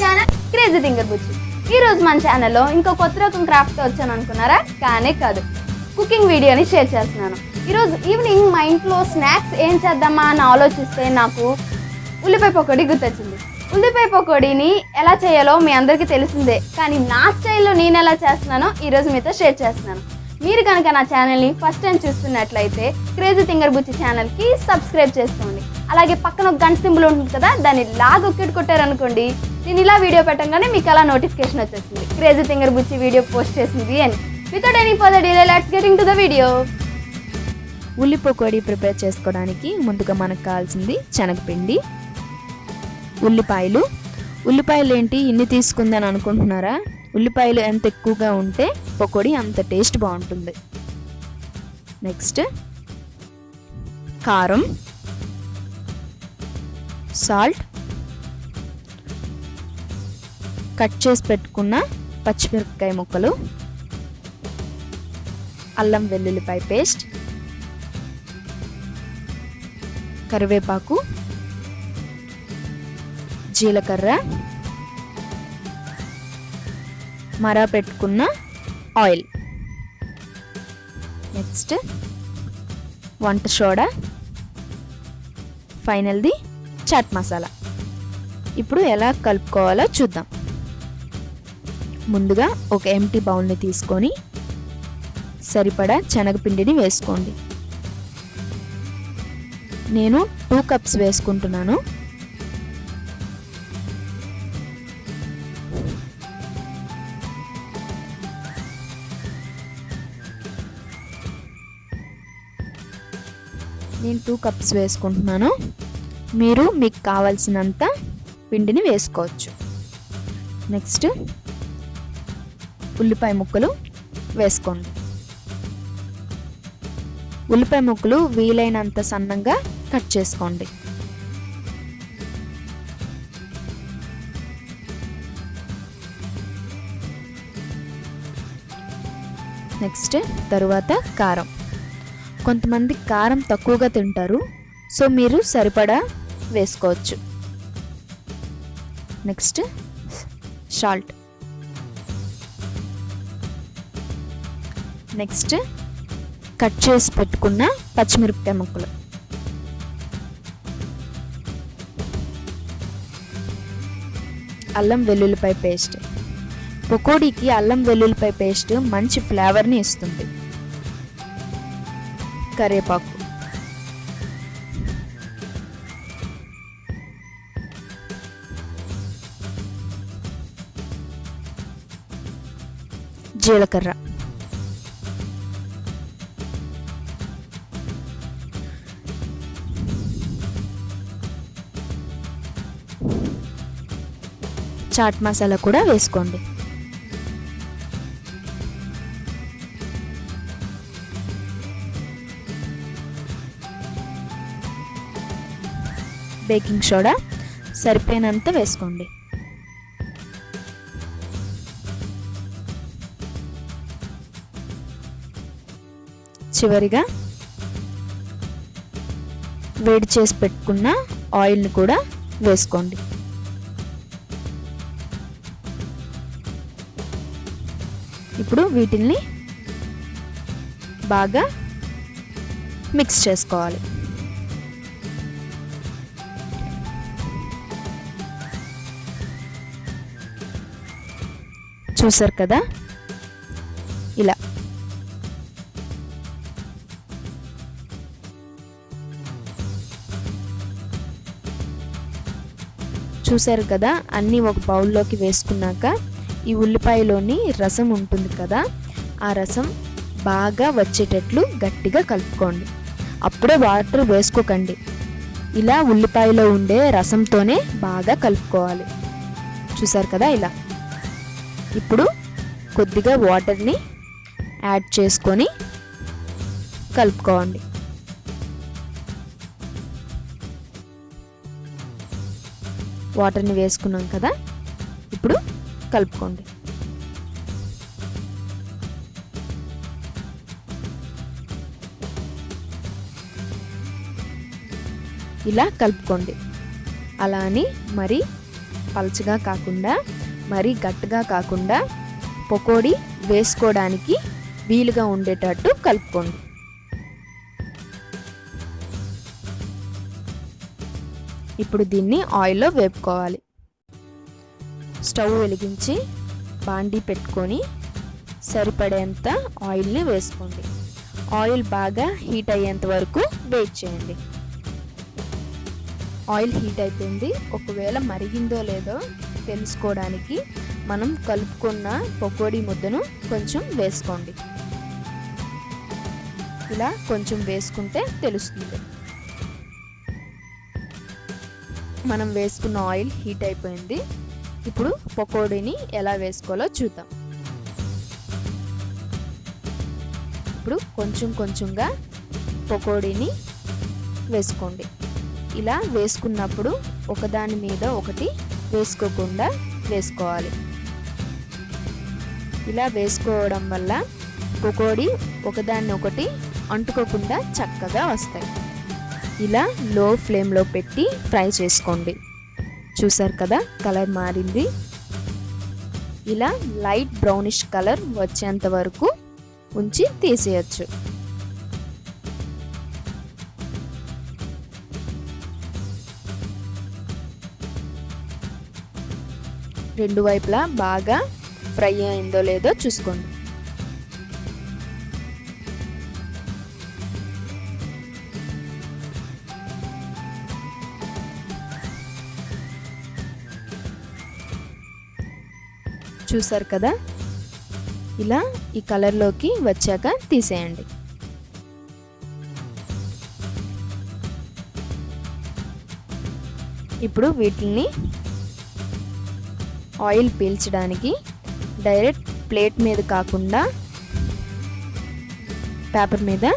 Channel crazy థింగర్ బుచ్చి. ఈరోజు మన ఛానల్లో ఇంకో కొత్త రకం క్రాఫ్ట్తో వచ్చాను అనుకున్నారా? కానే కాదు, కుకింగ్ వీడియోని షేర్ చేస్తున్నాను. ఈరోజు ఈవినింగ్ మా ఇంట్లో స్నాక్స్ ఏం చేద్దామా అని ఆలోచిస్తే నాకు ఉల్లిపాయ పకోడీ గుర్తొచ్చింది. ఉల్లిపాయ పకోడీని ఎలా చేయాలో మీ అందరికీ తెలిసిందే, కానీ నా స్టైల్లో నేను ఎలా చేస్తున్నానో ఈరోజు మీతో షేర్ చేస్తున్నాను. మీరు కనుక నా ఛానల్ని ఫస్ట్ టైం చూస్తున్నట్లయితే క్రేజీ థింగర్ బుచ్చి ఛానల్కి సబ్స్క్రైబ్ చేసుకోండి. అలాగే పక్కన ఒక గంట సింబల్ ఉంటుంది కదా, దాన్ని ఒక్కటి కొట్టారనుకోండి, నేను ఇలా వీడియో పెట్టగానే మీకు అలా నోటిఫికేషన్ వచ్చేస్తుంది క్రేజీ థింగర్ బుచ్చి వీడియో పోస్ట్ చేసింది అని. Without any further delay let's get into the video. ఉల్లి పకోడీ ప్రిపేర్ చేసుకోవడానికి ముందుగా మనకు కావాల్సింది శనగపిండి, ఉల్లిపాయలు ఏంటి ఇన్ని తీసుకుందని అనుకుంటున్నారా? ఉల్లిపాయలు ఎంత ఎక్కువగా ఉంటే పకోడీ అంత టేస్ట్ బాగుంటుంది. నెక్స్ట్ కారం, సాల్ట్, కట్ చేసి పెట్టుకున్న పచ్చిమిరపకాయ ముక్కలు, అల్లం వెల్లుల్లిపాయ పేస్ట్, కరివేపాకు, జీలకర్ర, మరా పెట్టుకున్న ఆయిల్, నెక్స్ట్ వంట సోడా, ఫైనల్ది చాట్ మసాలా. ఇప్పుడు ఎలా కలుపుకోవాలో చూద్దాం. ముందుగా ఒక ఎంటీ బౌల్ని తీసుకొని సరిపడా శనగపిండిని వేసుకోండి. నేను 2 కప్స్ వేసుకుంటున్నాను. నేను 2 కప్స్ వేసుకుంటున్నాను. మీరు మీకు కావాల్సినంత పిండిని వేసుకోవచ్చు. నెక్స్ట్ ఉల్లిపాయ ముక్కలు వేసుకోండి. ఉల్లిపాయ ముక్కలు వీలైనంత సన్నంగా కట్ చేసుకోండి. నెక్స్ట్ తరువాత కారం. కొంతమంది కారం తక్కువగా తింటారు, సో మీరు సరిపడా వేసుకోవచ్చు. నెక్స్ట్ సాల్ట్, నెక్స్ట్ కట్ చేసి పెట్టుకున్న పచ్చిమిరపకాయ ముక్కలు, అల్లం వెల్లుల్లిపాయ పేస్ట్. పకోడీకి అల్లం వెల్లుల్లిపాయ పేస్ట్ మంచి ఫ్లేవర్ని ఇస్తుంది. కరివేపాకు, జీలకర్ర, చాట్ మసాలా కూడా వేసుకోండి. బేకింగ్ సోడా సరిపోయినంత వేసుకోండి. చివరిగా వేడి చేసి పెట్టుకున్న ఆయిల్ని కూడా వేసుకోండి. ఇప్పుడు వీటిల్ని బాగా మిక్స్ చేసుకోవాలి. చూసారు కదా, ఇలా చూసారు కదా. అన్నీ ఒక బౌల్లోకి వేసుకున్నాక ఈ ఉల్లిపాయలోని రసం ఉంటుంది కదా, ఆ రసం బాగా వచ్చేటట్లు గట్టిగా కలుపుకోండి. అప్పుడే వాటర్ వేసుకోకండి. ఇలా ఉల్లిపాయలో ఉండే రసంతోనే బాగా కలుపుకోవాలి. చూసారు కదా ఇలా. ఇప్పుడు కొద్దిగా వాటర్ని యాడ్ చేసుకొని కలుపుకోండి. వాటర్ని వేసుకున్నాం కదా, ఇప్పుడు కలుపుకోండి. ఇలా కలుపుకోండి. అలా అని మరి పల్చగా కాకుండా మరీ గట్టిగా కాకుండా పకోడీ వేసుకోవడానికి వీలుగా ఉండేటట్టు కలుపుకోండి. ఇప్పుడు దీన్ని ఆయిల్లో వేపుకోవాలి. స్టవ్ వెలిగించి బాండీ పెట్టుకొని సరిపడేంత ఆయిల్ని వేసుకోండి. ఆయిల్ బాగా హీట్ అయ్యేంత వరకు వెయిట్ చేయండి. ఆయిల్ హీట్ అయిపోయింది. ఒకవేళ మరిగిందో లేదో తెలుసుకోవడానికి మనం కలుపుకున్న పకోడీ ముద్దను కొంచెం వేసుకోండి. ఇలా కొంచెం వేసుకుంటే తెలుస్తుంది. మనం వేసుకున్న ఆయిల్ హీట్ అయిపోయింది. ఇప్పుడు పకోడీని ఎలా వేసుకోవాలో చూద్దాం. ఇప్పుడు కొంచెం కొంచెంగా పకోడీని వేసుకోండి. ఇలా వేసుకున్నప్పుడు ఒకదాని మీద ఒకటి వేసుకోకుండా వేసుకోవాలి. ఇలా వేసుకోవడం వల్ల పకోడీ ఒకదాన్ని ఒకటి అంటుకోకుండా చక్కగా వస్తాయి. ఇలా లో ఫ్లేమ్లో పెట్టి ఫ్రై చేసుకోండి. చూసారు కదా, కలర్ మారింది. ఇలా లైట్ బ్రౌనిష్ కలర్ వచ్చేంత వరకు ఉంచి తీసేయచ్చు. రెండు వైపులా బాగా ఫ్రై అయిందో లేదో చూసుకోండి. చూసారు కదా, ఇలా ఈ కలర్లోకి వచ్చాక తీసేయండి. ఇప్పుడు వీటిని ఆయిల్ పీల్చడానికి డైరెక్ట్ ప్లేట్ మీద కాకుండా పేపర్ మీద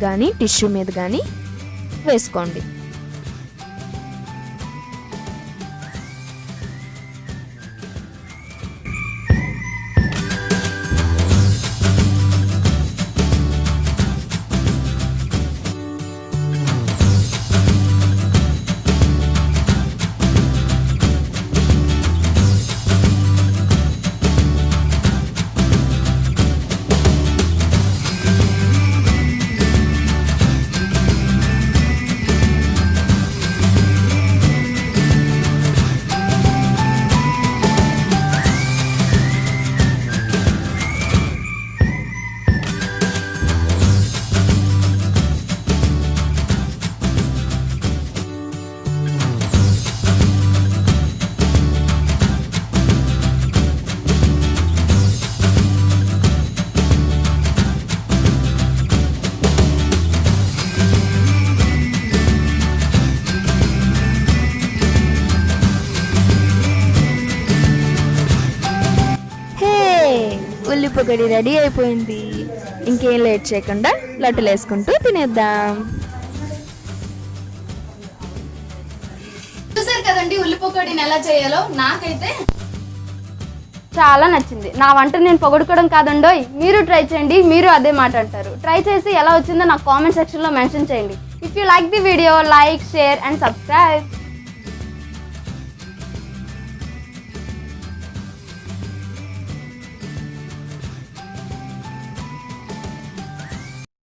కానీ టిష్యూ మీద కానీ వేసుకోండి. ఉల్లి పకోడీ రెడీ అయిపోయింది. ఇంకేం లేట్ చేయకుండా లడ్డూలు వేసుకుంటూ తినేద్దాం. చూసారు కదండి ఉల్లి పకోడీని ఎలా చేయాలో. నాకైతే చాలా నచ్చింది. నా వంట నేను పొగడుకోవడం కాదండోయ్, మీరు ట్రై చేయండి. మీరు అదే మాట అంటారు. ట్రై చేసి ఎలా వచ్చిందో నాకు కామెంట్ సెక్షన్లో మెన్షన్ చేయండి. If you like the video, like, share and subscribe.